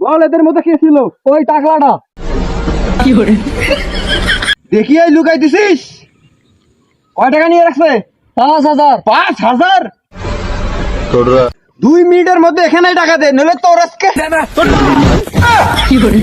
বল এদের মধ্যে কে ছিল? ওই টাকলাটা। কি করে দেখি এই লুকাই দিছিস? কয় টাকা নিয়ে রাখছে? 5,000। 5,000? 2 মিনিটের মধ্যে এখানে টাকা দে, নইলে তোর আজকে কি করে।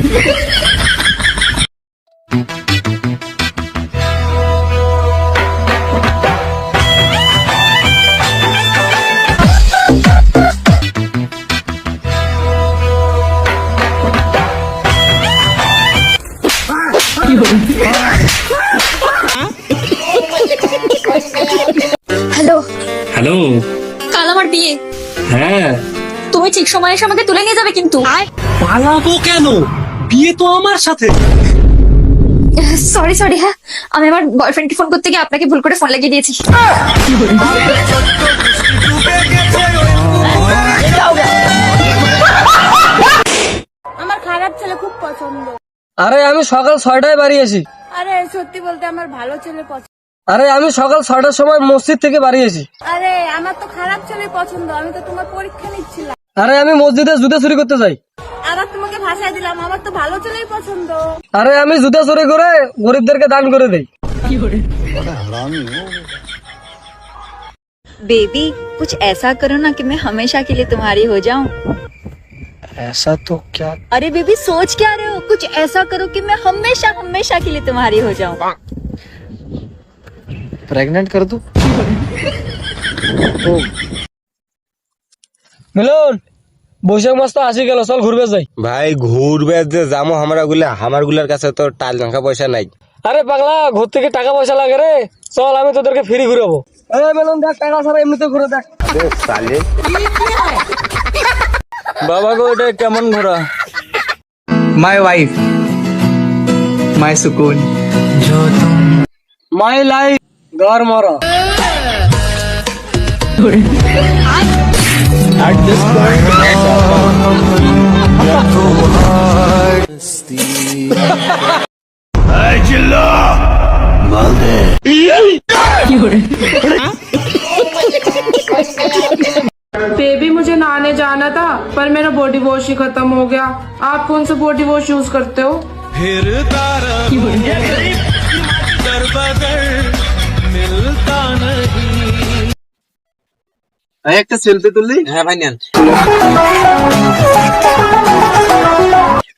Hello hello. কাল আমার বিয়ে, হ্যাঁ তুমি ঠিক সময়ে এসে আমাকে তুলে নিয়ে যাবে কিন্তু। পালাবো কেন? বিয়ে তো আমার সাথে। সরি সরি, হ্যাঁ আমি আমার বয়ফ্রেন্ডকে ফোন করতে গিয়ে আপনাকে ভুল করে ফোন লাগিয়ে দিয়েছি। আমার খারাপ ছেলে খুব পছন্দ। আরে আমি সকাল 6টায় বাড়ি আসি। আরে সত্যি বলতে আমার ভালো ছেলে পছন্দ। আরে আমি সকাল 6টার সময় মসজিদ থেকে বাড়ি আসি। আরে আমার তো খারাপ ছেলে পছন্দ, আমি তো তোমার পরীক্ষা নিচ্ছিলাম। আরে আমি মসজিদে জুতা চুরি করতে যাই। আবার তোমাকে ভাষায় দিলাম, আমার তো ভালো ছেলেই পছন্দ। আরে আমি জুতা চুরি করে গরিবদেরকে দান করে দেই। बेबी कुछ ऐसा करो ना कि मैं हमेशा के लिए तुम्हारी हो जाऊं। ऐसा तो क्या? अरे बेबी सोच क्या रहे हो, कुछ ऐसा करो कि मैं हमेशा हमेशा के लिए तुम्हारी हो जाऊं। प्रेग्नेंट कर दूं? মিলন, বৈশাখ মাস তো আসি গেল, চল ঘুরবে যাই। ভাই ঘুরবে যে যাবো আমার গুলার কাছে তো টাল টাকা পয়সা নাই। আরে পাগলা, ঘুর থেকে টাকা পয়সা লাগে রে, চল আমি তোদেরকে ফ্রি ঘুরাবো। এই মিলন দেখ, টাকা ছাড়া এমনিতে ঘুরে দেখ। বাবা গো, এটা কেমন ঘোরা? माय वाइफ माय सुकून মাই লাইফ ঘর মরা। बेबी मुझे नहाने जाना था पर मेरा बॉडी वॉश ही खत्म हो गया। आप कौन सा बॉडी वॉश यूज करते हो? একটা সেলফি তুললি? হ্যাঁ ভাই নেন।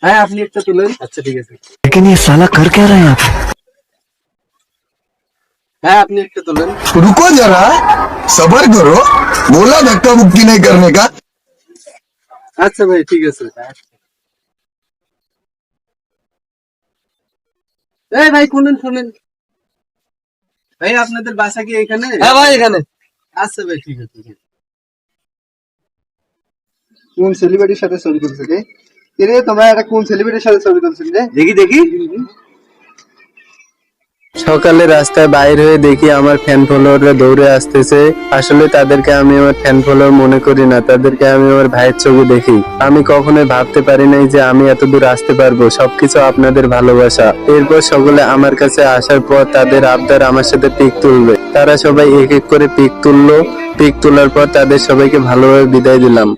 হ্যাঁ আপনি একটা তুলেন। আচ্ছা ঠিক আছে। लेकिन ये साला कर क्या रहा है यहाँ पे? হ্যাঁ আপনি একটা তুলেন। रुको जरा सबर करो, बोला धक्का मुक्की नहीं करने का। আচ্ছা ভাই ঠিক আছে। এই ভাই শুনেন শুনেন, ভাই আপনাদের বাসা কি এখানে? হ্যাঁ ভাই এখানে। আচ্ছা ভাই ঠিক আছে। কোন সেলিব্রিটির সাথে ছবি তুলছে রে? এরে তোমরা এটা কোন সেলিব্রিটির সাথে ছবি তুলছেন রে? দেখি দেখি। সকালে রাস্তায় বাইর হয়ে দেখি আমার ফ্যান ফলোয়াররা দৌড়ে আসতেছে। আসলে তাদেরকে আমি আমার ফ্যান ফলোয়ার মনে করি না, তাদেরকে আমি আমার ভাইয়ের চোখে দেখি। আমি কখনোই ভাবতে পারি নাই যে আমি এত দূর আসতে পারবো, সবকিছু আপনাদের ভালোবাসা। এরপর সকলে আমার কাছে আসার পর তাদের আবদার আমার সাথে পিক তুলবে। তারা সবাই এক এক করে পিক তুললো। পিক তোলার পর তাদের সবাইকে ভালোভাবে বিদায় দিলাম।